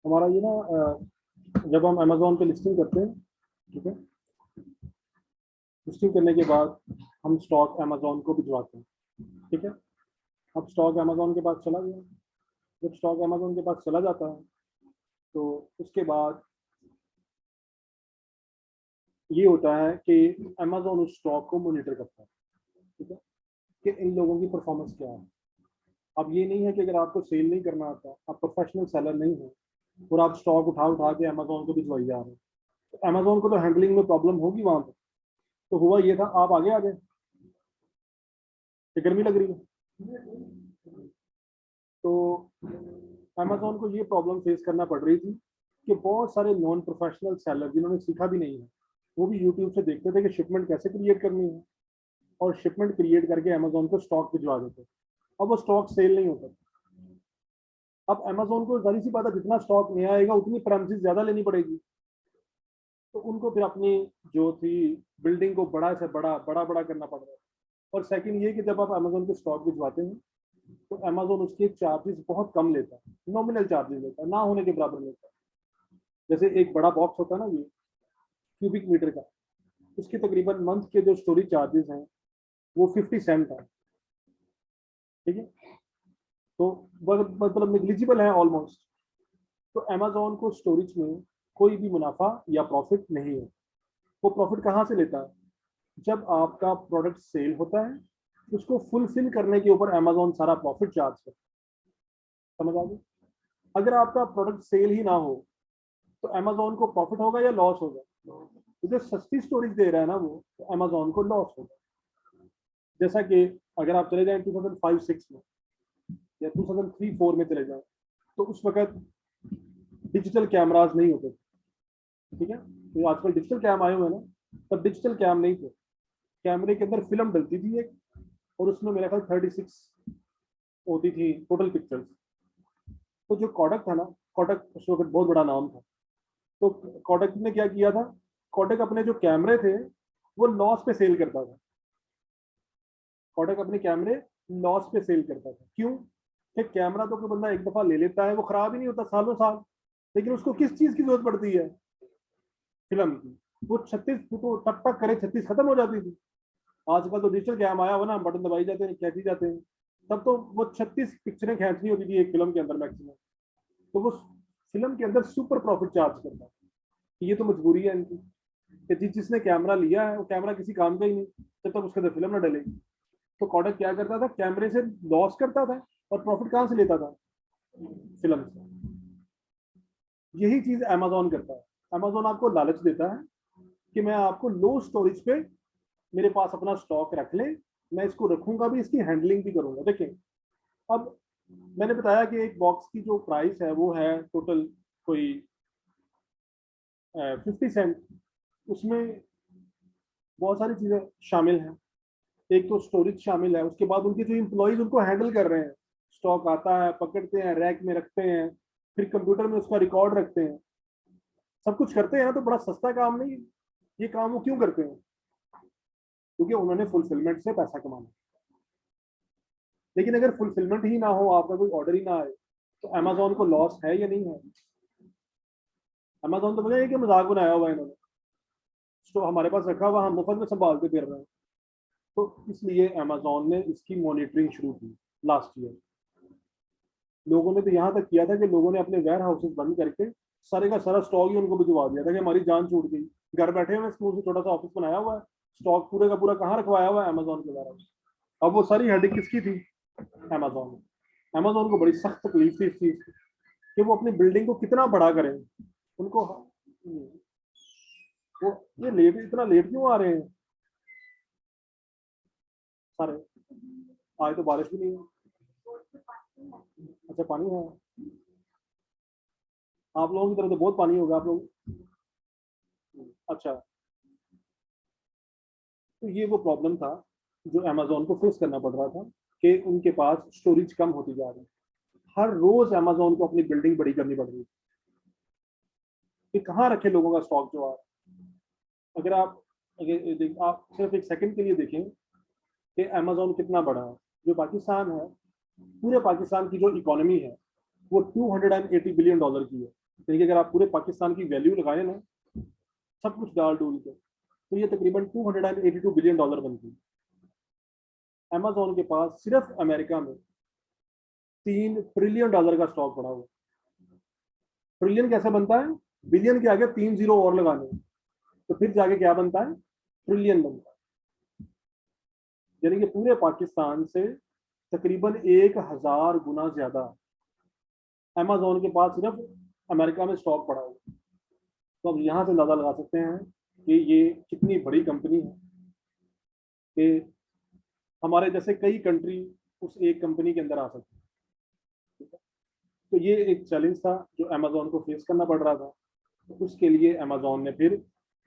हमारा ये ना जब हम अमेजोन पे लिस्टिंग करते हैं, ठीक है, लिस्टिंग करने के बाद हम स्टॉक अमेजोन को भिजवाते हैं, ठीक है। अब स्टॉक अमेजोन के पास चला गया। जब स्टॉक अमेजोन के पास चला जाता है तो उसके बाद ये होता है कि अमेजोन उस स्टॉक को मॉनिटर करता है, ठीक है, कि इन लोगों की परफॉर्मेंस क्या है। अब ये नहीं है कि अगर आपको सेल नहीं करना आता, आप प्रोफेशनल सेलर नहीं हो और आप स्टॉक उठा उठा के अमेजोन को भिजवाई जा रहे हैं, तो अमेजोन को तो हैंडलिंग में प्रॉब्लम होगी वहां पर। तो हुआ ये था, आप आगे आ गए, गर्मी लग रही है, तो अमेजोन को ये प्रॉब्लम फेस करना पड़ रही थी कि बहुत सारे नॉन प्रोफेशनल सेलर जिन्होंने सीखा भी नहीं है, वो भी यूट्यूब से देखते थे कि शिपमेंट कैसे क्रिएट करनी है और शिपमेंट क्रिएट करके अमेजोन को स्टॉक भिजवा देते। अब वो स्टॉक सेल नहीं होता। अब अमेजोन को जाहिर सी बात है, जितना स्टॉक नया आएगा उतनी प्रेमिसेस ज्यादा लेनी पड़ेगी, तो उनको फिर अपनी जो थी बिल्डिंग को बड़ा से बड़ा बड़ा बड़ा करना पड़ रहा है। और सेकंड ये कि जब आप अमेजोन को स्टॉक भिजवाते हैं तो अमेजोन उसके चार्जेस बहुत कम लेता है, नॉमिनल चार्जेस लेता है, ना होने के बराबर लेता है। जैसे एक बड़ा बॉक्स होता है ना, ये क्यूबिक मीटर का, उसके तकरीबन मंथ के जो स्टोरेज चार्जेस हैं वो 50 सेंट है, ठीक है, तो मतलब निग्लिजिबल है ऑलमोस्ट। तो अमेजोन को स्टोरेज में कोई भी मुनाफा या प्रॉफिट नहीं है। वो प्रॉफिट कहाँ से लेता है? जब आपका प्रोडक्ट सेल होता है उसको फुलफिल करने के ऊपर अमेजोन सारा प्रॉफिट चार्ज करता है। समझ आ गई? अगर आपका प्रोडक्ट सेल ही ना हो तो अमेजोन को प्रॉफिट होगा या लॉस होगा? तो जो सस्ती स्टोरेज दे रहा है ना वो, तो अमेजोन को लॉस होगा। जैसा कि अगर आप चले जाएं 2005-6 में या 2003-4 में चले जाएं, तो उस वक्त डिजिटल कैमराज नहीं होते थे, ठीक है। तो आजकल डिजिटल कैम आए हुए हैं ना, तब डिजिटल कैम नहीं थे। कैमरे के अंदर फिल्म डलती थी एक, और उसमें मेरा ख्याल 36 होती थी टोटल पिक्चर्स। तो जो कोडक था ना, कोडक उस वक्त बहुत बड़ा नाम था, तो कोडक ने क्या किया था, कोडक अपने जो कैमरे थे वो लॉस पे सेल करता था। कोडक अपने कैमरे लॉस पे सेल करता था। क्यों? कि कैमरा तो कोई बंदा एक दफा ले लेता है, वो खराब ही नहीं होता सालों साल, लेकिन उसको किस चीज की जरूरत पड़ती है? फिल्म की। वो 36 तो टक टक करे 36 खत्म हो जाती थी। आजकल तो डिजिटल कैम आया हुआ ना, बटन दबाई जाते हैं, खींची जाते हैं। तब तो वो 36 पिक्चरें खींचनी होती थी एक फिल्म के अंदर मैक्सिमम। तो वो फिल्म के अंदर सुपर प्रॉफिट चार्ज करता है। ये तो मजबूरी है इनकी कि जिसने कैमरा लिया है वो कैमरा किसी काम का ही नहीं जब तक उसके अंदर फिल्म ना डलेगी। तो कोडक क्या करता था, कैमरे से लॉस करता था और प्रॉफिट कहाँ से लेता था? फिल्म से। यही चीज अमेजोन करता है। अमेजोन आपको लालच देता है कि मैं आपको लो स्टोरेज पे मेरे पास अपना स्टॉक रख ले, मैं इसको रखूंगा भी, इसकी हैंडलिंग भी करूंगा। देखिए, अब मैंने बताया कि एक बॉक्स की जो प्राइस है वो है टोटल कोई 50 सेंट। उसमें बहुत सारी चीजें शामिल हैं। एक तो स्टोरेज शामिल है, उसके बाद उनके जो इम्प्लॉइज उनको हैंडल कर रहे हैं, स्टॉक आता है, पकड़ते हैं, रैक में रखते हैं, फिर कंप्यूटर में उसका रिकॉर्ड रखते हैं, सब कुछ करते हैं ना। तो बड़ा सस्ता काम नहीं। ये काम वो क्यों करते हैं? क्योंकि उन्होंने फुलफिलमेंट से पैसा कमाना। लेकिन अगर फुलफिलमेंट ही ना हो, आपका कोई ऑर्डर ही ना आए, तो अमेजोन को लॉस है या नहीं है? अमेजोन तो मुझे एक मजाक बनाया हुआ है इन्होंने, तो हमारे पास रखा हुआ, हम मुफ्त में संभालते फिर रहे हैं। तो इसलिए अमेजोन ने इसकी मॉनिटरिंग शुरू की लास्ट ईयर। लोगों ने तो यहाँ तक किया था कि लोगों ने अपने वेयर हाउसेस बंद करके सारे का सारा स्टॉक ही उनको भिजवा दिया था कि हमारी जान छूट गई। घर बैठे हुए स्कूल से छोटा सा ऑफिस बनाया हुआ है, स्टॉक पूरे का पूरा कहाँ रखवाया हुआ है? अमेजोन के वेयर हाउस। अब वो सारी हेडिंग किसकी थी? अमेजोन। अमेजोन को बड़ी सख्त तकलीफ थी इस चीज की कि वो अपनी बिल्डिंग को कितना बड़ा करें। उनको वो ये लेट, इतना लेट क्यों आ रहे हैं सारे? आज तो बारिश भी नहीं है। अच्छा, पानी है? आप लोगों की तरफ तो बहुत पानी होगा आप लोग। अच्छा, तो ये वो प्रॉब्लम था जो अमेजोन को फेस करना पड़ रहा था कि उनके पास स्टोरेज कम होती जा रही है। हर रोज अमेजोन को अपनी बिल्डिंग बड़ी करनी पड़ रही है। कि कहाँ रखे लोगों का स्टॉक जो आ, अगर आप सिर्फ एक सेकंड के लिए देखें कि अमेजोन कितना बड़ा है। जो पाकिस्तान है, पूरे पाकिस्तान की जो इकोनॉमी है वो $280 बिलियन की है। यानी कि अगर आप पूरे पाकिस्तान की वैल्यू लगाए ना, सब कुछ डाल डूल के, तो ये तकरीबन $282 बिलियन बनती है। अमेजोन के पास सिर्फ अमेरिका में $3 ट्रिलियन का स्टॉक पड़ा हुआ। ट्रिलियन कैसे बनता है? बिलियन के आगे 3 जीरो और लगाने, तो फिर जाके क्या बनता है? ट्रिलियन बनता है। यानी कि पूरे पाकिस्तान से तकरीबन 1000 गुना ज्यादा अमेजोन के पास सिर्फ अमेरिका में स्टॉक पड़ा हुआ। तो अब यहाँ से अंदाजा लगा सकते हैं कि ये कितनी बड़ी कंपनी है, कि हमारे जैसे कई कंट्री उस एक कंपनी के अंदर आ सकती है। तो ये एक चैलेंज था जो अमेजोन को फेस करना पड़ रहा था। तो उसके लिए अमेजोन ने फिर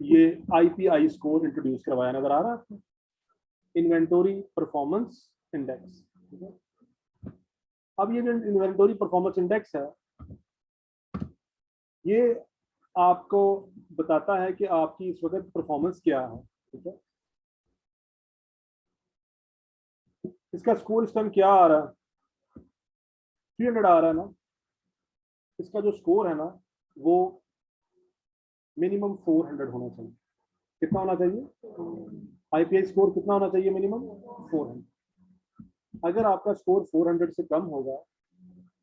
ये IPI स्कोर इंट्रोड्यूस करवाया। नजर आ रहा है आपको? Inventory performance index. अब ये जो इन्वेंटरी परफॉर्मेंस इंडेक्स है, ये आपको बताता है कि आपकी इस वक्त परफॉर्मेंस क्या है। ठीक है, इसका स्कोर इस टाइम क्या आ रहा है? 300 आ रहा है ना। इसका जो स्कोर है ना, वो मिनिमम 400 होना चाहिए। कितना होना चाहिए? IPI स्कोर कितना होना चाहिए? मिनिमम 400। अगर आपका स्कोर 400 से कम होगा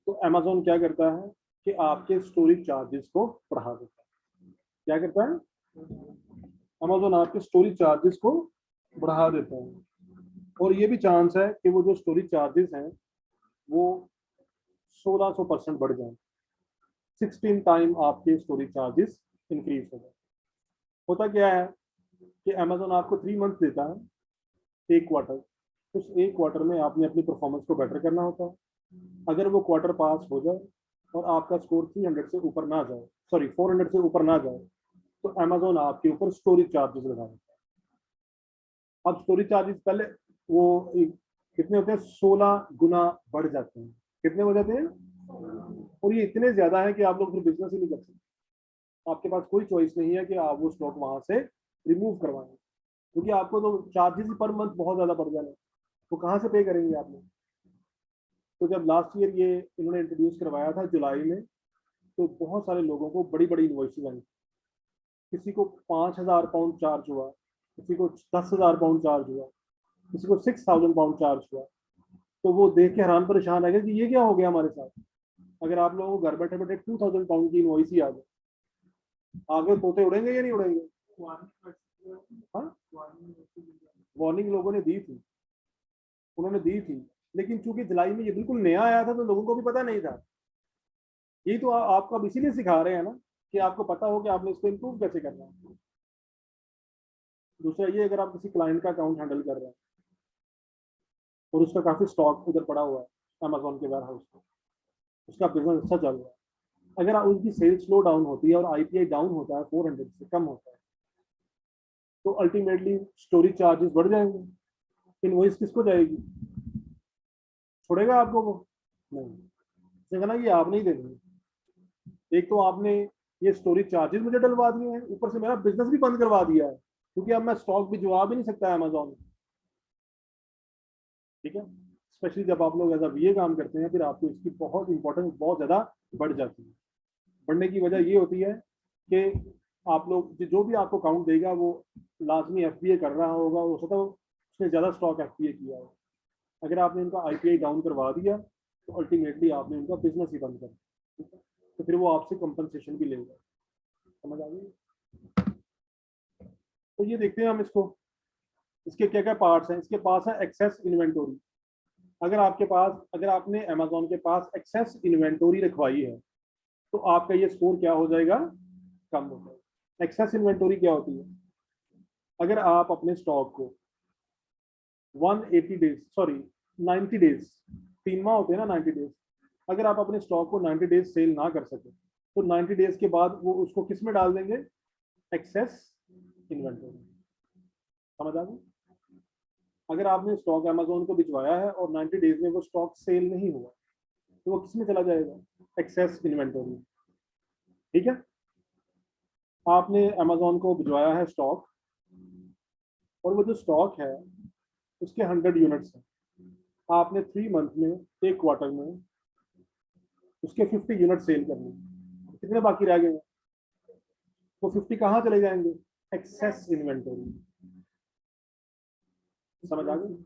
तो अमेजोन क्या करता है कि आपके स्टोरेज चार्जेस को बढ़ा देता है। क्या करता है? अमेजोन आपके स्टोरेज चार्जेस को बढ़ा देता है। और ये भी चांस है कि वो जो स्टोरेज चार्जेस हैं वो 1600% बढ़ जाए। 16 टाइम आपके स्टोरेज चार्जेस इंक्रीज हो जाए। होता क्या है कि अमेजोन आपको 3 मंथ देता है, एक क्वार्टर। उस एक क्वार्टर में आपने अपनी परफॉर्मेंस को बेटर करना होता है। अगर वो क्वार्टर पास हो जाए और आपका स्कोर 300 से ऊपर ना जाए, सॉरी 400 से ऊपर ना जाए, तो अमेजोन आपके ऊपर स्टोरेज चार्जेस लगा देता है। अब स्टोरेज चार्जेस पहले वो कितने होते हैं? 16 गुना बढ़ जाते हैं। कितने हो जाते हैं? और ये इतने ज्यादा है कि आप लोग फिर बिजनेस ही नहीं कर सकते। आपके पास कोई चॉइस नहीं है कि आप वो स्टॉक वहां से रिमूव करवाएं, क्योंकि आपको तो चार्जेस ही पर मंथ बहुत ज्यादा बढ़ जाने, वो कहाँ से पे करेंगे आप लोग? तो जब लास्ट ईयर ये इन्होंने इंट्रोड्यूस करवाया था जुलाई में, तो बहुत सारे लोगों को बड़ी बड़ी इन्वॉइसेज आई। किसी को 5000 पाउंड चार्ज हुआ, किसी को 10,000 पाउंड चार्ज हुआ, किसी को 6000 पाउंड चार्ज हुआ। तो वो देख के हैरान परेशान आ गए कि ये क्या हो गया हमारे साथ। अगर आप लोगों को घर बैठे बैठे 2000 पाउंड की इन्वॉइस ही आ जाए, आगे तोते उड़ेंगे या नहीं उड़ेंगे? हाँ, वार्निंग लोगों ने दी थी, उन्होंने दी थी, लेकिन चूंकि जुलाई में ये बिल्कुल नया आया था तो लोगों को भी पता नहीं था। यही तो आपको अब इसीलिए सिखा रहे हैं ना, कि आपको पता हो कि आपने इसको इम्प्रूव कैसे करना है। दूसरा ये, अगर आप किसी क्लाइंट का अकाउंट हैंडल कर रहे हैं और उसका काफी स्टॉक उधर पड़ा हुआ है अमेजोन के वेयर हाउस में, उसका बिजनेस अच्छा चल रहा है, अगर उसकी सेल्स स्लो डाउन होती है और IPI डाउन होता है, 400 से कम होता है, तो अल्टीमेटली स्टोरेज चार्जेस बढ़ जाएंगे। इनवॉइस किसको जाएगी? छोड़ेगा आपको वो? नहीं। कहना ये आप नहीं देंगे। एक तो आपने ये स्टोरेज चार्जेस मुझे डलवा दिए हैं, ऊपर से मेरा बिजनेस भी बंद करवा दिया है, क्योंकि अब मैं स्टॉक भी जवाब ही नहीं सकता अमेजोन। ठीक है, स्पेशली जब आप लोग एज अ VA काम करते हैं, फिर आपको इसकी बहुत इंपॉर्टेंस बहुत ज्यादा बढ़ जाती है। बढ़ने की वजह ये होती है कि आप लोग जो भी आपको काउंट देगा वो लाजमी FBA कर रहा होगा, हो सकता है उसने ज्यादा स्टॉक FBA किया हो। अगर आपने इनका IPI डाउन करवा दिया तो अल्टीमेटली आपने इनका बिजनेस ही बंद कर दिया, तो फिर वो आपसे कंपनसेशन भी लेगा। समझ आ गई? तो ये देखते हैं हम इसको, इसके क्या क्या पार्ट्स हैं। इसके पास है एक्सेस इन्वेंटोरी। अगर आपने अमेजोन के पास एक्सेस इन्वेंटोरी रखवाई है तो आपका ये स्कोर क्या हो जाएगा? कम हो जाएगा। एक्सेस इन्वेंटोरी क्या होती है? अगर आप अपने स्टॉक को 180 डेज, सॉरी 90 डेज, 3 माह होते हैं ना 90 डेज, अगर आप अपने स्टॉक को 90 डेज सेल ना कर सके तो 90 डेज के बाद वो उसको किस में डाल देंगे? Excess inventory. समझ आ गई? अगर आपने स्टॉक अमेजोन को भिजवाया है और 90 डेज में वो स्टॉक सेल नहीं हुआ तो वो किस में चला जाएगा? Excess inventory. ठीक है, आपने अमेजोन को भिजवाया है स्टॉक, और वो जो स्टॉक है उसके 100 यूनिट्स हैं। आपने 3 मंथ में, एक क्वार्टर में उसके 50 यूनिट सेल करने, कितने बाकी रह गए? वो 50 कहाँ चले जाएंगे? Excess inventory. समझ आ गई?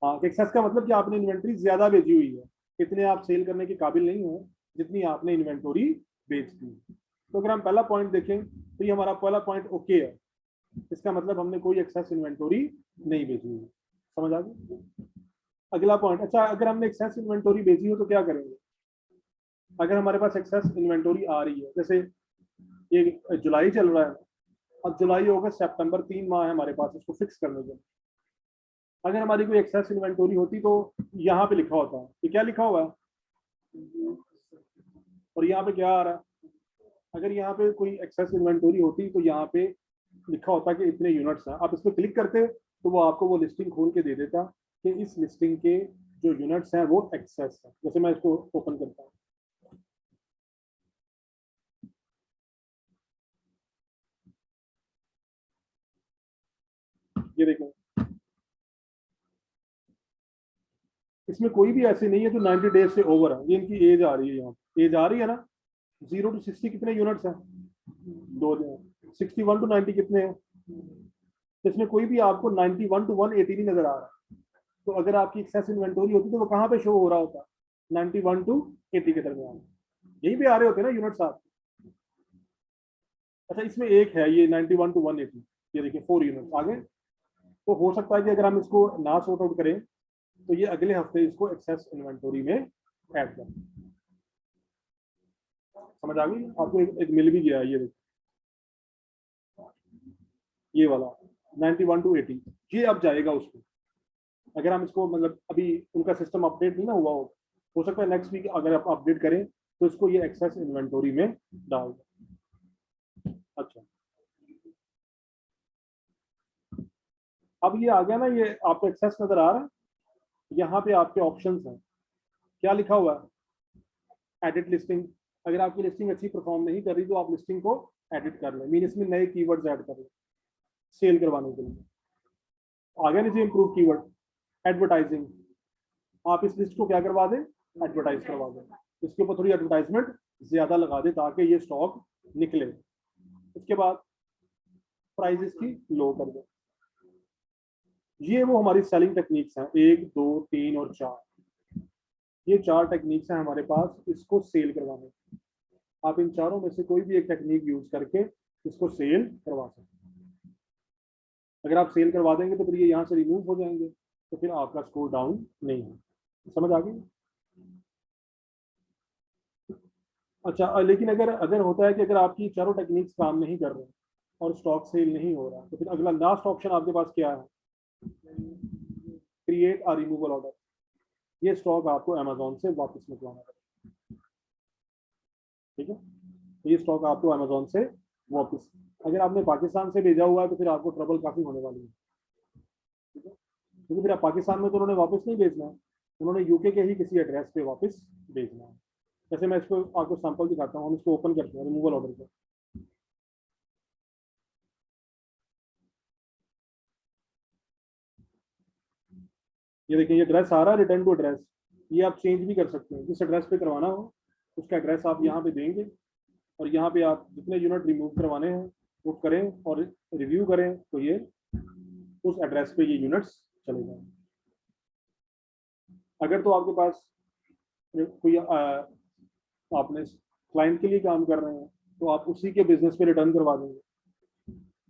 हाँ, एक्सेस का मतलब कि आपने इन्वेंटरी ज्यादा भेजी हुई है, इतने आप सेल करने के काबिल नहीं हो जितनी आपने इन्वेंटरी बेच दी। तो अगर हम पहला पॉइंट देखें तो ये हमारा पहला पॉइंट ओके है, इसका मतलब हमने कोई एक्सेस इन्वेंटरी नहीं भेजी हुई। समझ आ गई? अगला पॉइंट, अच्छा अगर हमने एक्सेस इन्वेंटरी भेजी हो तो क्या करेंगे? अगर हमारे पास एक्सेस इन्वेंटरी आ रही है, जैसे ये जुलाई चल रहा है, अब जुलाई अगस्त सितंबर 3 माह है हमारे पास इसको फिक्स करने के। अगर हमारी कोई एक्सेस इन्वेंटरी होती तो यहाँ पे लिखा होता है, ये क्या लिखा हुआ है, और यहाँ पे क्या आ रहा है? अगर यहाँ पे कोई एक्सेस इन्वेंटरी होती तो यहाँ पे लिखा होता कि इतने यूनिट्स हैं। आप इस पर क्लिक करते तो वो आपको वो लिस्टिंग खोल के दे देता कि इस लिस्टिंग के जो यूनिट्स हैं वो एक्सेस है। जैसे मैं इसको ओपन करता हूँ, ये देखें, इसमें कोई भी ऐसे नहीं है जो 90 डेज से ओवर है। ये इनकी एज आ रही है, यहाँ एज आ रही है ना, 0 to 60 कितने यूनिट्स हैं? 61 to 90 कितने हैं? तो इसमें कोई भी आपको 91 to 180 नहीं नजर आ रहा। तो अगर आपकी एक्सेस इन्वेंटरी होती तो वो कहाँ पे शो हो रहा होता? 91 to 80 के दरमियान, यही पे आ रहे होते ना यूनिट्स आप। अच्छा, इसमें एक है ये 91 to 180, ये देखिए 4 यूनिट्स आगे। तो हो सकता है कि अगर हम इसको ना सॉर्ट आउट करें तो ये अगले हफ्ते इसको एक्सेस इन्वेंटरी में ऐड करें। समझ आ गई आपको? एक मिल भी गया है, ये देखिए, ये वाला 91 to 80, ये अब जाएगा उसको। अगर हम इसको मतलब अभी उनका सिस्टम अपडेट नहीं ना हुआ हो सकता है नेक्स्ट वीक अगर आप अपडेट करें तो इसको ये एक्सेस इन्वेंटरी में डाल दें। अच्छा, अब ये आ गया ना, ये आपको एक्सेस नजर आ रहा है? यहाँ पे आपके ऑप्शंस हैं, क्या लिखा हुआ है? Edit listing. अगर आपकी लिस्टिंग अच्छी परफॉर्म नहीं कर रही तो आप लिस्टिंग को एडिट कर लें, मीन इसमें नए कीवर्ड्स ऐड कर लें सेल करवाने के लिए। आगे नीचे इंप्रूव कीवर्ड, एडवर्टाइजिंग, आप इस लिस्ट को क्या करवा दें? एडवर्टाइज करवा दें, इसके ऊपर थोड़ी एडवर्टाइजमेंट ज्यादा लगा दें ताकि ये स्टॉक निकले। उसके बाद प्राइस इसकी लो कर दें। ये वो हमारी सेलिंग टेक्निक्स हैं, 1 2 3 और 4, ये 4 टेक्निक्स हैं हमारे पास इसको सेल करवाने। आप इन चारों में से कोई भी एक टेक्निक यूज करके इसको सेल करवा सकते हैं। अगर आप सेल करवा देंगे तो फिर ये यहाँ से रिमूव हो जाएंगे, तो फिर आपका स्कोर डाउन नहीं है। समझ आ गई? अच्छा, लेकिन अगर अगर होता है कि अगर आपकी चारों टेक्निक्स काम नहीं कर रहे और स्टॉक सेल नहीं हो रहा, तो फिर अगला लास्ट ऑप्शन आपके पास क्या है? Create a removal order. ये स्टॉक आपको अमेजोन से वापस निकलवाना पड़ेगा। ठीक है, तो ये स्टॉक आपको अमेजोन से वापस, अगर आपने पाकिस्तान से भेजा हुआ है तो फिर आपको ट्रबल काफी होने वाली है। ठीक है, क्योंकि फिर आप पाकिस्तान में तो उन्होंने वापस नहीं भेजना है, उन्होंने यूके के ही किसी एड्रेस पे वापस भेजना है। जैसे मैं इसको आपको सैंपल दिखाता हूँ, हम इसको ओपन करते हैं रिमूवल ऑर्डर को। ये देखिए, ये एड्रेस आ रहा है रिटर्न टू एड्रेस, ये आप चेंज भी कर सकते हैं, जिस एड्रेस पे करवाना हो उसका एड्रेस आप यहाँ पे देंगे, और यहाँ पे आप जितने यूनिट रिमूव करवाने हैं वो करें और रिव्यू करें तो ये उस एड्रेस पे ये यूनिट्स चले जाएं। अगर तो आपके पास कोई आपने क्लाइंट के लिए काम कर रहे हैं तो आप उसी के बिजनेस पे रिटर्न करवा देंगे।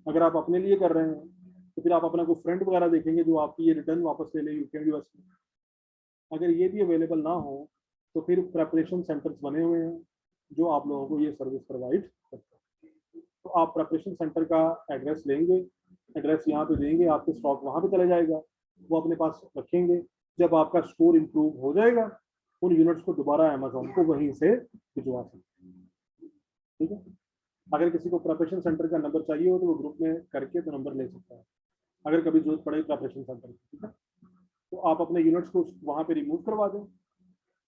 अगर आप अपने लिए कर रहे हैं तो फिर आप अपना कोई फ्रेंड वगैरह देखेंगे जो आपकी ये रिटर्न वापस ले ले यूके यूएस में। अगर ये भी अवेलेबल ना हो तो फिर प्रेपरेशन सेंटर्स बने हुए हैं जो आप लोगों को ये सर्विस प्रोवाइड करते हैं। तो आप प्रेपरेशन सेंटर का एड्रेस लेंगे, एड्रेस यहाँ पे देंगे, आपके स्टॉक वहाँ पे चला जाएगा, वो अपने पास रखेंगे। जब आपका स्कोर इंप्रूव हो जाएगा उन यूनिट्स को दोबारा अमेजोन को वहीं से भिजवा सकते हैं। ठीक है, अगर किसी को प्रेपरेशन सेंटर का नंबर चाहिए हो तो वो ग्रुप में करके तो नंबर ले सकता है, अगर कभी जरूरत पड़े प्रेपरेशन सेंटर की। ठीक है, तो आप अपने यूनिट्स को वहाँ पे रिमूव करवा दें,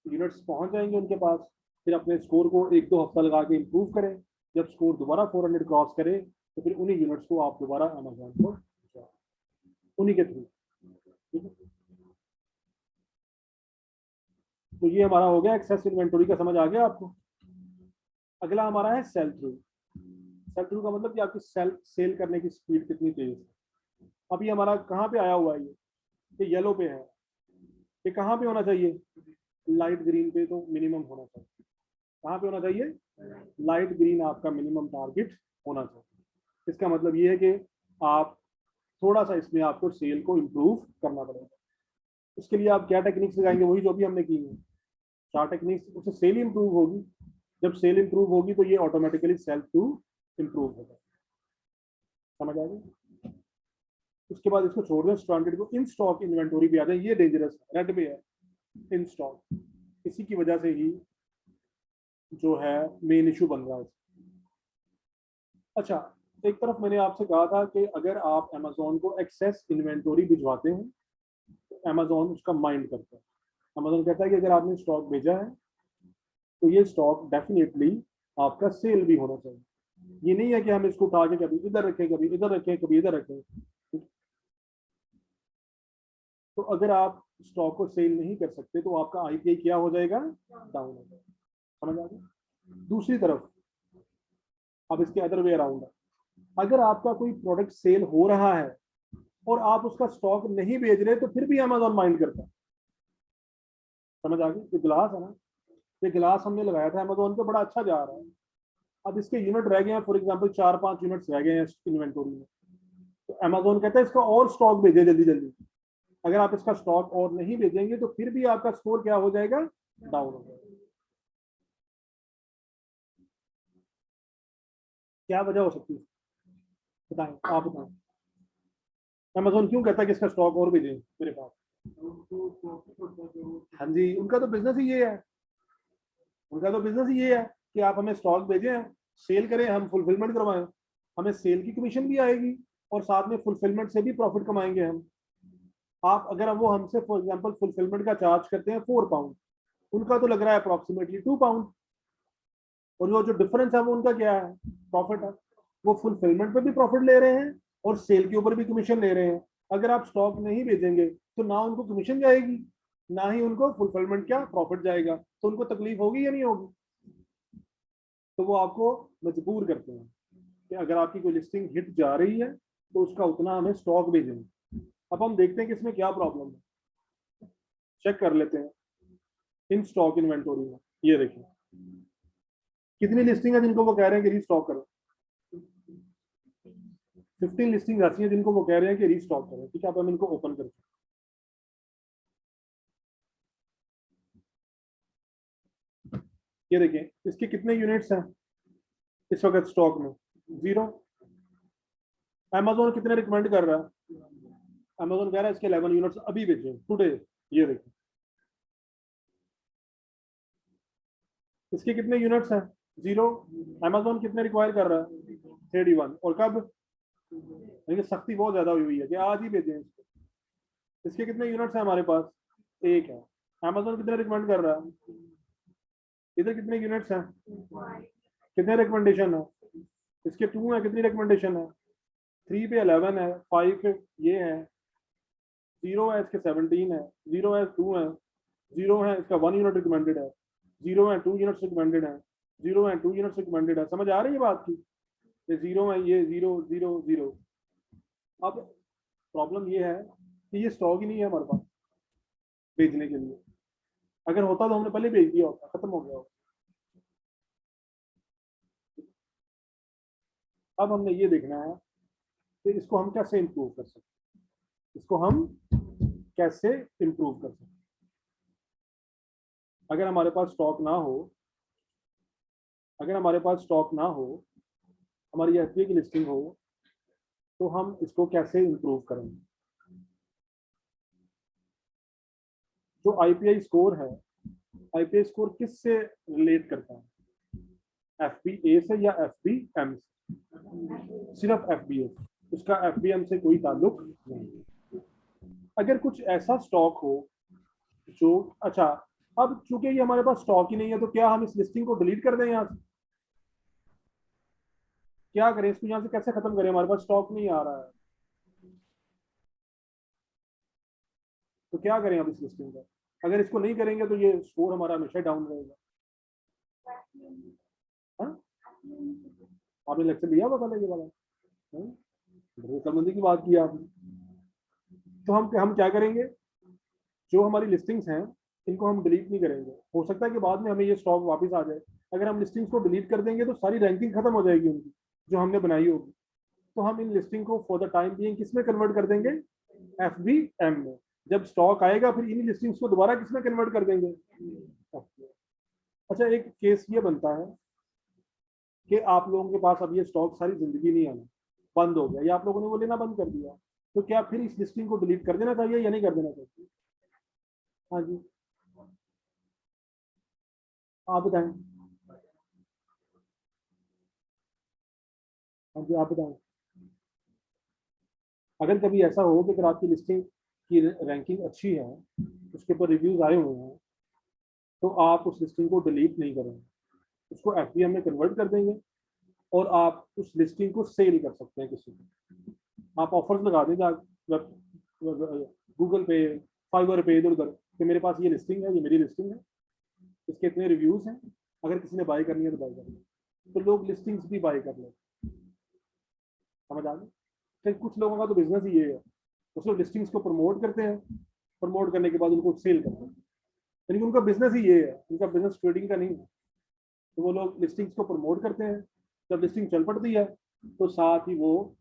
यूनिट्स पहुँच जाएंगे उनके पास, फिर अपने स्कोर को 1 2 हफ्ता लगा के इम्प्रूव करें, जब स्कोर दोबारा 400 क्रॉस करे तो फिर उन्हीं यूनिट्स को आप दोबारा अमेजोन को उन्हीं के थ्रू, ठीक है। तो ये हमारा हो गया एक्सेस इन्वेंटरी का, समझ आ गया आपको। अगला हमारा है सेल थ्रू। सेल थ्रू का मतलब कि आपकी सेल करने की स्पीड कितनी तेज है। अब ये हमारा कहाँ पे आया हुआ है, ये येलो पे है, ये कहाँ पे होना चाहिए, लाइट ग्रीन पे तो मिनिमम होना चाहिए। कहाँ पे होना चाहिए, लाइट ग्रीन आपका मिनिमम टारगेट होना चाहिए। इसका मतलब ये है कि आप थोड़ा सा इसमें आपको सेल को इम्प्रूव करना पड़ेगा। उसके लिए आप क्या टेक्निक्स लगाएंगे, वही जो भी हमने की है, 4 टेक्निक्स, उससे सेल इम्प्रूव होगी। जब सेल इम्प्रूव होगी तो ये ऑटोमेटिकली सेल टू इम्प्रूव होगा। समझ आ गई। उसके बाद इसको छोड़ दें, स्टैंडर्ड को इन स्टॉक इन्वेंटरी पे आ जाए। ये डेंजरस रेड पे है, इन स्टॉक, इसी की वजह से ही जो है मेन इशू बन रहा है। अच्छा, एक तरफ मैंने आपसे कहा था कि अगर आप अमेजोन को एक्सेस इन्वेंटरी भिजवाते हैं तो अमेजोन उसका माइंड करता है। अमेजोन कहता है कि अगर आपने स्टॉक भेजा है तो ये स्टॉक डेफिनेटली आपका सेल भी होना चाहिए। ये नहीं है कि हम इसको उठा के कभी इधर रखें, कभी इधर रखें, कभी इधर रखें। तो अगर आप स्टॉक को सेल नहीं कर सकते तो आपका आईपीआई क्या हो जाएगा, डाउन हो जाएगा। समझ आ गया। दूसरी तरफ अब इसके अदर वे अराउंड है, अगर आपका कोई प्रोडक्ट सेल हो रहा है और आप उसका स्टॉक नहीं बेच रहे तो फिर भी अमेजोन माइंड करता है। समझ आ गई। ये गिलास है ना, ये गिलास हमने लगाया था अमेजोन पे, बड़ा अच्छा जा रहा है। अब इसके यूनिट रह गए हैं, फॉर एग्जांपल 4-5 यूनिट्स रह गए हैं इन्वेंटरी में, तो अमेजोन कहता है इसका और स्टॉक भेजे जल्दी जल्दी। अगर आप इसका स्टॉक और नहीं भेजेंगे तो फिर भी आपका स्कोर क्या हो जाएगा, डाउन हो जाएगा। क्या वजह हो सकती है, बताएं, आप बताएं। अमेजोन क्यों कहता है कि इसका स्टॉक और भेजें मेरे पास। हाँ जी, उनका तो बिजनेस ही ये है, उनका तो बिजनेस ही ये है कि आप हमें स्टॉक भेजें, सेल करें, हम फुलफिलमेंट करवाएं, हमें सेल की कमीशन भी आएगी और साथ में फुलफिलमेंट से भी प्रॉफिट कमाएंगे हम। आप अगर वो हमसे फॉर एग्जांपल फुलफिलमेंट का चार्ज करते हैं 4 पाउंड, उनका तो लग रहा है अप्रोक्सीमेटली 2 पाउंड, और वो जो डिफरेंस है वो उनका क्या है, प्रॉफिट है। वो फुलफिलमेंट पे भी प्रॉफिट ले रहे हैं और सेल के ऊपर भी कमीशन ले रहे हैं। अगर आप स्टॉक नहीं भेजेंगे तो ना उनको कमीशन जाएगी, ना ही उनको फुलफिलमेंट क्या प्रॉफिट जाएगा, तो उनको तकलीफ होगी या नहीं होगी। तो वो आपको मजबूर करते हैं कि अगर आपकी कोई लिस्टिंग हिट जा रही है तो उसका उतना हमें स्टॉक भेजेंगे। अब हम देखते हैं कि इसमें क्या प्रॉब्लम है, चेक कर लेते हैं इन स्टॉक इन्वेंटरी में। ये देखिए कितनी लिस्टिंग है जिनको वो कह रहे हैं कि रीस्टॉक करो। 15 लिस्टिंग ऐसी हैं जिनको वो कह रहे हैं कि रीस्टॉक करो। ठीक है, अब हम इनको ओपन करते हैं। ये देखिए इसके कितने यूनिट्स हैं इस वक्त स्टॉक में, 0। अमेजोन कितने रिकमेंड कर रहा है, अमेजोन कह रहा है इसके 11 यूनिट्स अभी बेचें टुडे। ये देखिए इसके कितने यूनिट्स हैं, 0। अमेजोन कितने रिक्वायर कर रहा है, 31। और कब, देखिए सख्ती बहुत ज्यादा हुई है कि आज ही भेजें इसको। इसके कितने यूनिट्स हैं हमारे पास, 1 है। अमेजोन कितने रिकमेंड कर रहा है, इधर कितने यूनिट्स हैं, कितने रिकमेंडेशन है, इसके 2 है, कितनी रिकमेंडेशन है, 3 पे 11 है, 5 ये है, 0 है, इसके 17 है, 0 है, 2 है, 0 है, इसका 1 यूनिट रिकमेंडेड है, 0 है, 2 यूनिट्स रिकमेंडेड है, 0 है, 2 यूनिट्स रिकमेंडेड है। समझ आ रही है बात की, ये 0 है, ये 0 0 0। अब प्रॉब्लम ये है कि ये स्टॉक ही नहीं है हमारे पास भेजने के लिए। अगर होता तो हमने पहले भेज दिया होता, खत्म हो गया होता। अब हमने ये देखना है कि इसको हम कैसे इम्प्रूव कर सकते हैं, इसको हम कैसे इम्प्रूव कर सकते हैं। अगर हमारे पास स्टॉक ना हो, अगर हमारे पास स्टॉक ना हो, हमारी एफपीए की लिस्टिंग हो, तो हम इसको कैसे इम्प्रूव करेंगे। जो आईपीआई स्कोर है, आईपीआई स्कोर किस से रिलेट करता है, एफबीए से या एफबीएम से, सिर्फ एफबीए, उसका एफबीएम से कोई ताल्लुक नहीं। अगर कुछ ऐसा स्टॉक हो जो, अच्छा अब चूंकि ये हमारे पास स्टॉक ही नहीं है तो क्या हम इस लिस्टिंग को डिलीट कर दें यहाँ से, क्या करें इसको, यहाँ से कैसे खत्म करें, हमारे पास स्टॉक नहीं आ रहा है, तो क्या करें अब इस लिस्टिंग का। अगर इसको नहीं करेंगे तो ये स्कोर हमारा हमेशा डाउन रहेगा। हाँ, आपने लेक्चर लिया हुआ पहले ये वाला। हाँ? संबंधी की बात की आपने। तो हम क्या करेंगे, जो हमारी लिस्टिंग्स हैं इनको हम डिलीट नहीं करेंगे। हो सकता है कि बाद में हमें ये स्टॉक वापस आ जाए। अगर हम लिस्टिंग्स को डिलीट कर देंगे तो सारी रैंकिंग खत्म हो जाएगी उनकी जो हमने बनाई होगी। तो हम इन लिस्टिंग को फॉर द टाइम बीइंग किस में कन्वर्ट कर देंगे, FBM में। जब स्टॉक आएगा फिर इन लिस्टिंग्स को दोबारा किस में कन्वर्ट कर देंगे। अच्छा, एक केस ये बनता है कि आप लोगों के पास अब ये स्टॉक सारी जिंदगी नहीं आना, बंद हो गया या आप लोगों ने वो लेना बंद कर दिया, तो क्या फिर इस लिस्टिंग को डिलीट कर देना चाहिए या नहीं कर देना चाहिए। हाँ जी, आप बताएं। हाँ जी, आप बताएं। अगर कभी ऐसा हो कि अगर आपकी लिस्टिंग की रैंकिंग अच्छी है, उसके ऊपर रिव्यूज आए हुए हैं, तो आप उस लिस्टिंग को डिलीट नहीं करेंगे, उसको FBM में कन्वर्ट कर देंगे और आप उस लिस्टिंग को सेल कर सकते हैं किसी को। आप ऑफर्स लगा देंगे गूगल पे, फाइवर पे, इधर उधर कि मेरे पास ये लिस्टिंग है, ये मेरी लिस्टिंग है, इसके इतने रिव्यूज हैं, अगर किसी ने बाय करनी है तो बाय कर ले। तो लोग लिस्टिंग्स भी बाय कर ले। समझ आ गई। फिर कुछ लोगों का तो बिजनेस ही ये है, उसको लिस्टिंग्स को प्रमोट करते हैं, प्रमोट करने के बाद उनको सेल करते हैं, यानी कि उनका बिजनेस ही ये है, उनका बिजनेस ट्रेडिंग का नहीं है। तो वो लोग लिस्टिंग्स को प्रमोट करते हैं, जब लिस्टिंग चल पड़ती है तो साथ ही वो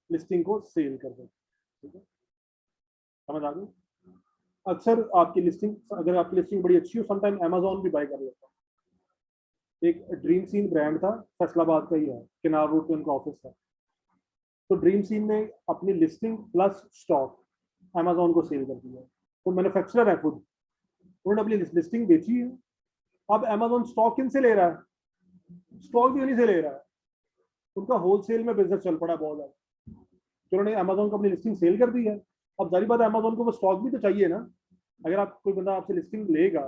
लिस्टिंग को सेल कर देते हैं। ठीक है, समझ आ गई। अक्सर आपकी लिस्टिंग, अगर आपकी लिस्टिंग बड़ी अच्छी हो, समटाइम अमेजोन भी बाय कर लेता है। एक ड्रीम सीन ब्रांड था, फैसलाबाद का ही है, किनार रोड पे उनका ऑफिस है। तो ड्रीम सीन ने अपनी लिस्टिंग प्लस स्टॉक अमेजोन को सेल कर दिया। तो मैन्युफैक्चरर है खुद, उन्होंने अपनी लिस्टिंग बेची है। अब अमेजोन स्टॉक किन से ले रहा है, स्टॉक भी उन्हीं से ले रहा है। उनका होलसेल में बिजनेस चल पड़ा बहुत ज्यादा। तो उन्होंने अमेजोन को अपनी लिस्टिंग सेल कर दी है। अब जारी बात है, अमेजोन को वो स्टॉक भी तो चाहिए ना। अगर आप कोई बंदा आपसे लिस्टिंग लेगा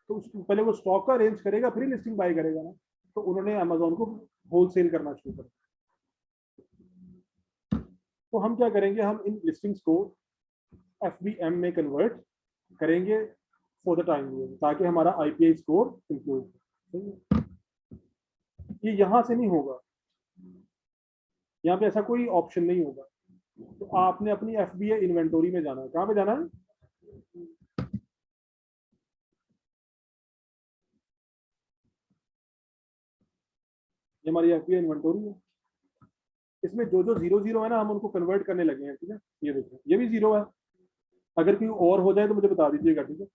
तो उसको पहले वो स्टॉक का अरेंज करेगा, फिर ही लिस्टिंग बाय करेगा ना। तो उन्होंने अमेजोन को होलसेल करना शुरू कर। तो हम क्या करेंगे, हम इन लिस्टिंग्स को FBM में कन्वर्ट करेंगे फॉर द टाइम, ताकि हमारा IPI स्कोर इंप्रूव। ये यहाँ से नहीं होगा, यहाँ पे ऐसा कोई ऑप्शन नहीं होगा। तो आपने अपनी FBA इन्वेंटोरी में जाना है। कहाँ पे जाना है, ये हमारी FBA इन्वेंटोरी है। इसमें जो जो जीरो जीरो है ना, हम उनको कन्वर्ट करने लगे हैं। ठीक है, ये देखिए ये भी जीरो है। अगर कोई और हो जाए तो मुझे बता दीजिएगा। ठीक है,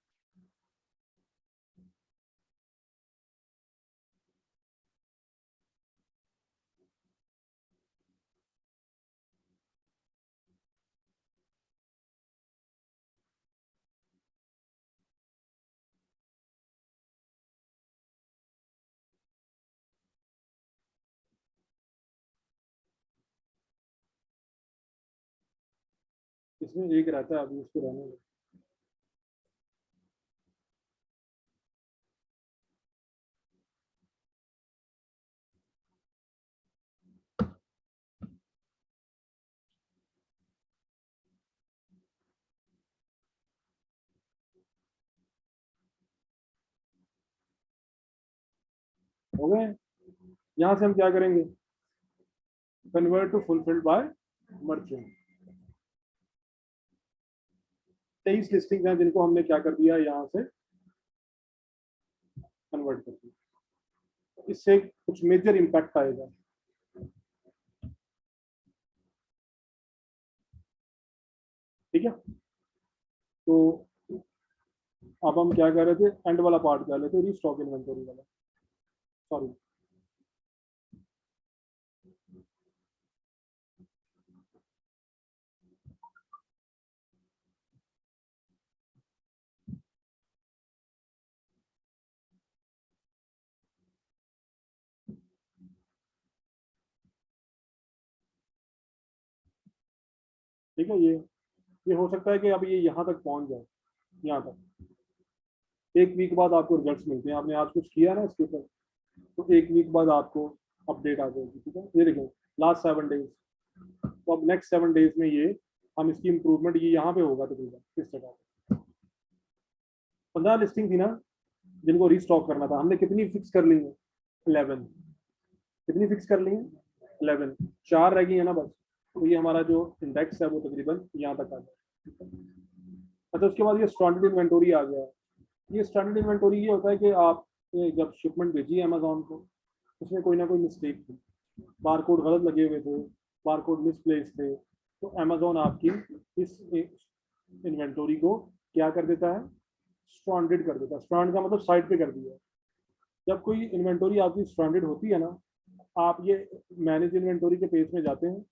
इसमें एक रहता है, अभी उसको रहने दो। हो गए। यहाँ से हम क्या करेंगे, convert to fulfilled by merchant. 23 listing हैं जिनको हमने क्या कर दिया, यहाँ से कन्वर्ट कर दिया। इससे कुछ मेजर इम्पैक्ट आएगा। ठीक है, तो अब हम क्या कर रहे थे, एंड वाला पार्ट कर लेते, रीस्टॉक इन्वेंटरी वाला। सॉरी, ठीक है। ये हो सकता है कि अब ये यहाँ तक पहुँच जाए, यहाँ तक। एक वीक बाद आपको रिजल्ट्स मिलते हैं, आपने आज कुछ किया ना इसके ऊपर, तो एक वीक बाद आपको अपडेट आ जाएगी, ठीक है। ये देखो लास्ट 7 डेज, तो अब नेक्स्ट 7 डेज में ये हम इसकी इंप्रूवमेंट ये यहाँ पे होगा तकरीबन इस जगह। 15 लिस्टिंग थी ना जिनको रीस्टॉक करना था, हमने कितनी फिक्स कर ली है? 11। कितनी फिक्स कर ली है? 11। 4 रह गई है ना बस। तो ये हमारा जो इंडेक्स है वो तकरीबन यहाँ तक आ गया। अच्छा, उसके बाद ये स्टैंडर्ड इन्वेंटोरी आ गया है। ये स्टैंडर्ड इन्वेंटोरी ये होता है कि आप जब शिपमेंट भेजी है अमेजोन को, उसमें कोई ना कोई मिस्टेक थी, बारकोड गलत लगे हुए थे, बारकोड मिसप्लेस थे, तो अमेजोन आपकी इस इन्वेंटोरी को क्या कर देता है? स्ट्रैंडेड कर देता है। स्ट्रैंड का मतलब साइड पे कर दिया। जब कोई इन्वेंटोरी आपकी स्ट्रैंडेड होती है ना, आप ये मैनेज इन्वेंटोरी के पेज में जाते हैं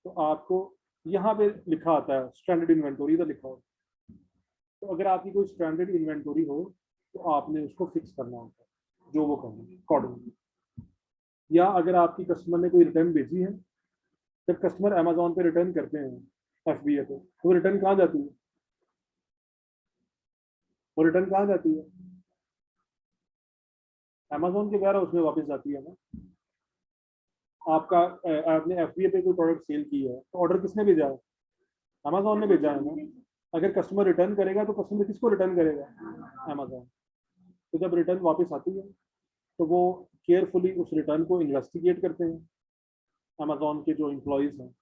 तो आपको यहाँ पे लिखा आता है स्टैंडर्ड इन्वेंटोरी तो लिखा हो। तो अगर आपकी कोई स्टैंडर्ड इन्वेंटोरी हो तो आपने उसको फिक्स करना होता है जो वो कहेंगे अकॉर्डिंगली। या अगर आपकी कस्टमर ने कोई रिटर्न भेजी है, जब कस्टमर अमेजोन पे रिटर्न करते हैं FBA पे, तो रिटर्न कहाँ जाती है? वो रिटर्न कहाँ जाती है? अमेजोन के वेयर हाउस में वापस जाती है ना। आपका आपने FBA पे कोई प्रोडक्ट सेल की है तो ऑर्डर किसने भेजा है? अमेजोन ने भेजा है ना। अगर कस्टमर रिटर्न करेगा तो कस्टमर किसको रिटर्न करेगा? अमेजोन। तो जब रिटर्न वापस आती है तो वो केयरफुली उस रिटर्न को इन्वेस्टिगेट करते हैं अमेजोन के जो एम्प्लॉयज़ हैं।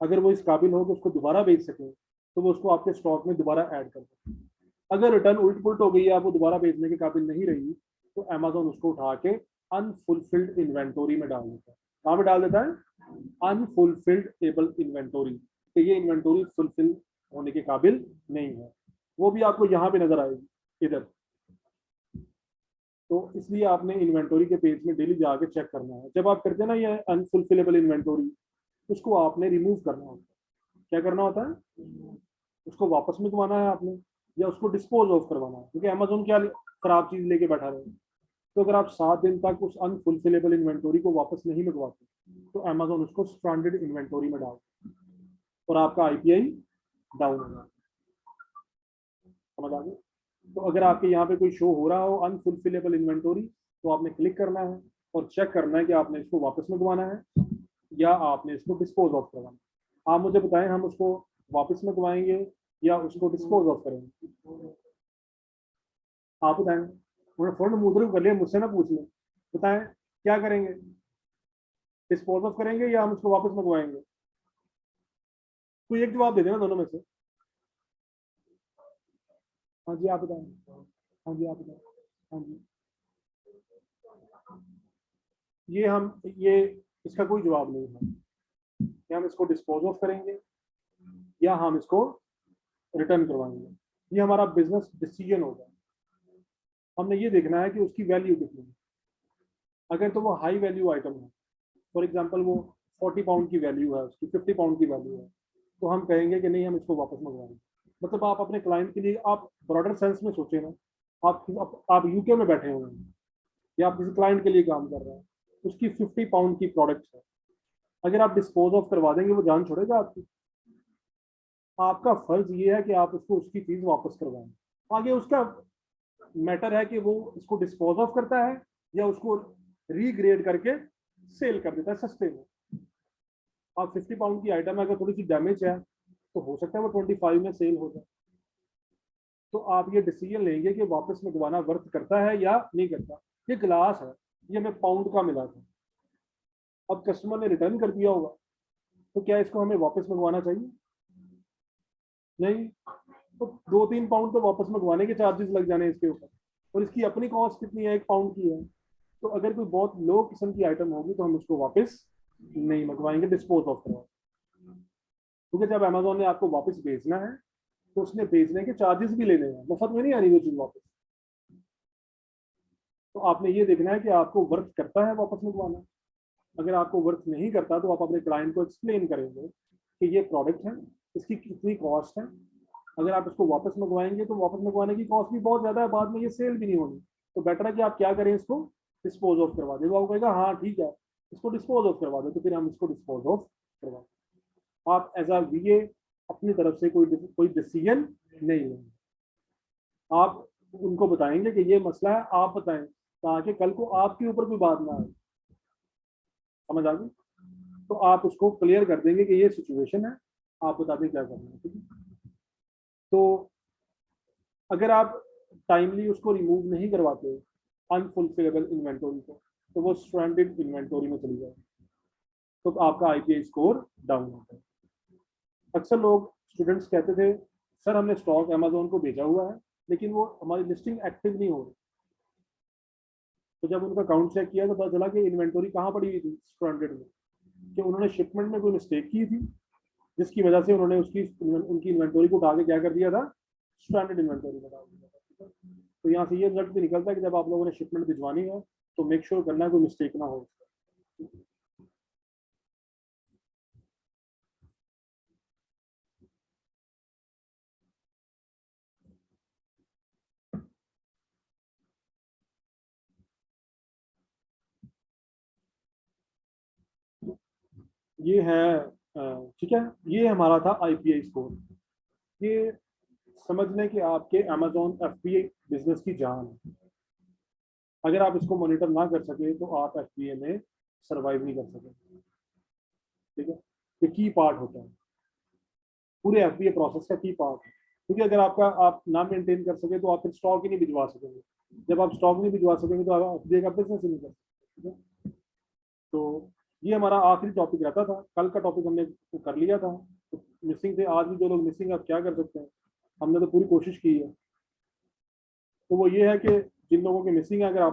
अगर वो इस काबिल हो कि उसको दोबारा बेच सकें तो वो उसको आपके स्टॉक में दोबारा ऐड करते हैं। अगर रिटर्न उल्ट पुलट हो गई या वो दोबारा बेचने के काबिल नहीं रही तो अमेजोन उसको उठा के अनफुलफिल्ड इन्वेंटोरी में डाल देता है। कहाँ में डाल देता है? Unfulfilled able inventory. तो ये इन्वेंटोरी फुलफिल होने के काबिल नहीं है। वो भी आपको यहाँ पे नजर आएगी इधर। तो इसलिए आपने इन्वेंटोरी के पेज में डेली जाके चेक करना है। जब आप करते हैं ना ये अनफुलफिलेबल इन्वेंटोरी, उसको आपने रिमूव करना होता है। क्या करना होता है? उसको वापस मंगवाना है आपने, या उसको डिस्पोज ऑफ करवाना है, क्योंकि अमेजोन क्या खराब चीज लेके बैठा रहे। तो अगर आप 7 दिन तक उस अनफुलफिलेबल इन्वेंटोरी को वापस नहीं मंगवाते तो अमेजोन उसको स्ट्रैंडेड इन्वेंटोरी में डाल और आपका IPI डाउन होगा। समझ आ गया? तो अगर आपके यहाँ पे कोई शो हो रहा हो अनफुलफिलेबल इन्वेंटोरी, तो आपने क्लिक करना है और चेक करना है कि आपने इसको वापस मंगवाना है या आपने इसको डिस्पोज ऑफ करवाना है। आप मुझे बताएं, हम उसको वापस मंगवाएंगे या उसको डिस्पोज ऑफ करेंगे? आप बताएं। उन्होंने फौरन मुंह कर लिया, मुझसे ना पूछ लें। बताएं क्या करेंगे? डिस्पोज ऑफ करेंगे या हम उसको वापस मंगवाएंगे? कोई एक जवाब दे देना दोनों में से। हाँ जी आप बताएं। हाँ जी आप बताएं। हाँ जी। ये इसका कोई जवाब नहीं है कि हम इसको डिस्पोज ऑफ करेंगे या हम इसको रिटर्न करवाएंगे। ये हमारा बिजनेस डिसीजन होगा। हमने ये देखना है कि उसकी वैल्यू कितनी है। अगर तो वो हाई वैल्यू आइटम है, फॉर एग्जांपल वो 40 पाउंड की वैल्यू है, उसकी 50 पाउंड की वैल्यू है, तो हम कहेंगे कि नहीं हम इसको वापस मंगवाएंगे। मतलब आप अपने क्लाइंट के लिए, आप ब्रॉडर सेंस में सोचें ना। आप UK में बैठे हुए हैं या आप किसी क्लाइंट के लिए काम कर रहे हैं, उसकी 50 पाउंड की प्रोडक्ट है, अगर आप डिस्पोज ऑफ करवा देंगे वो जान छोड़ेगा आपकी? आपका फर्ज ये है कि आप उसको उसकी चीज वापस करवाएं। आगे उसका मैटर है कि वो इसको डिस्पोज ऑफ करता है या उसको रीग्रेड करके सेल कर देता है सस्ते में। आप 50 पाउंड की आइटम अगर थोड़ी सी डैमेज है तो हो सकता है वो 25 में सेल हो जाए। तो आप ये डिसीजन लेंगे कि वापस मंगवाना वर्थ करता है या नहीं करता। ये ग्लास है, ये हमें पाउंड का मिला था, अब कस्टमर ने रिटर्न कर दिया होगा, तो क्या इसको हमें वापस मंगवाना चाहिए? नहीं। तो 2-3 पाउंड तो वापस मंगवाने के चार्जेस लग जाने इसके ऊपर, और इसकी अपनी कॉस्ट कितनी है? 1 पाउंड की है। तो अगर कोई बहुत लो किस्म की आइटम होगी तो हम उसको वापस नहीं मंगवाएंगे, डिस्पोज ऑफ करवाएंगे। क्योंकि जब अमेजोन ने आपको वापस भेजना है तो उसने भेजने के चार्जेस भी लेने हैं, मुफ्त में नहीं आनी वो चीज वापस। तो आपने ये देखना है कि आपको वर्थ करता है वापस मंगवाना। अगर आपको वर्थ नहीं करता तो आप अपने क्लाइंट को एक्सप्लेन करेंगे कि ये प्रोडक्ट है, इसकी कितनी कॉस्ट है, अगर आप इसको वापस मंगवाएंगे तो वापस मंगवाने की कॉस्ट भी बहुत ज़्यादा है, बाद में ये सेल भी नहीं होनी। तो बेटर है कि आप क्या करें, इसको डिस्पोज ऑफ करवा दें। वो कहेगा हाँ ठीक है इसको डिस्पोज ऑफ करवा दो, तो फिर हम इसको डिस्पोज ऑफ करवा। आप एज अ VA अपनी तरफ से कोई डिसीजन नहीं लेंगे। आप उनको बताएंगे कि ये मसला है, आप बताएं, ताकि कल को आपके ऊपर कोई बात ना आए। समझ आ गई? तो आप उसको क्लियर कर देंगे कि ये सिचुएशन है, आप बता दें क्या करना है, ठीक है? तो अगर आप टाइमली उसको रिमूव नहीं करवाते अनफुलफिलेबल इन्वेंटोरी को, तो वो स्ट्रैंडेड इन्वेंटोरी में चली जाएगी, तो आपका आईपीआई स्कोर डाउन होता है। अक्सर लोग स्टूडेंट्स कहते थे सर हमने स्टॉक अमेजोन को भेजा हुआ है लेकिन वो हमारी लिस्टिंग एक्टिव नहीं हो रही। तो जब उनका अकाउंट चेक किया तो पता चला कि इन्वेंटोरी कहाँ पड़ी हुई थी स्ट्रैंडेड में, कि उन्होंने शिपमेंट में कोई मिस्टेक की थी जिसकी वजह से उन्होंने उनकी इन्वेंटोरी को उठा के क्या कर दिया था, स्ट्रैंडेड इन्वेंटोरी में डाल दिया था। तो यहाँ से ये रिजल्ट भी निकलता है कि जब आप लोगों ने शिपमेंट भिजवानी है तो मेक श्योर करना है कोई मिस्टेक ना हो। ये है ठीक है, ये हमारा था आईपीआई स्कोर। ये समझ लें कि आपके अमेजोन एफबीए बिजनेस की जान है। अगर आप इसको मॉनिटर ना कर सके तो आप एफबीए में सरवाइव नहीं कर सकेंगे, ठीक है? ये की पार्ट होता है, पूरे एफबीए प्रोसेस का की पार्ट है, क्योंकि अगर आपका आप ना मेंटेन कर सके तो आप फिर स्टॉक ही नहीं भिजवा सकेंगे। जब आप स्टॉक नहीं भिजवा सकेंगे तो आप एफबीए का बिजनेस ही नहीं कर सकते, ठीक है? तो ये हमारा आखिरी टॉपिक रहता था, कल का टॉपिक हमने कर लिया था। तो मिसिंग थे, आज भी जो लोग मिसिंग है आप क्या कर सकते हैं, हमने तो पूरी कोशिश की है। तो वो ये है कि जिन लोगों की मिसिंग है, अगर आप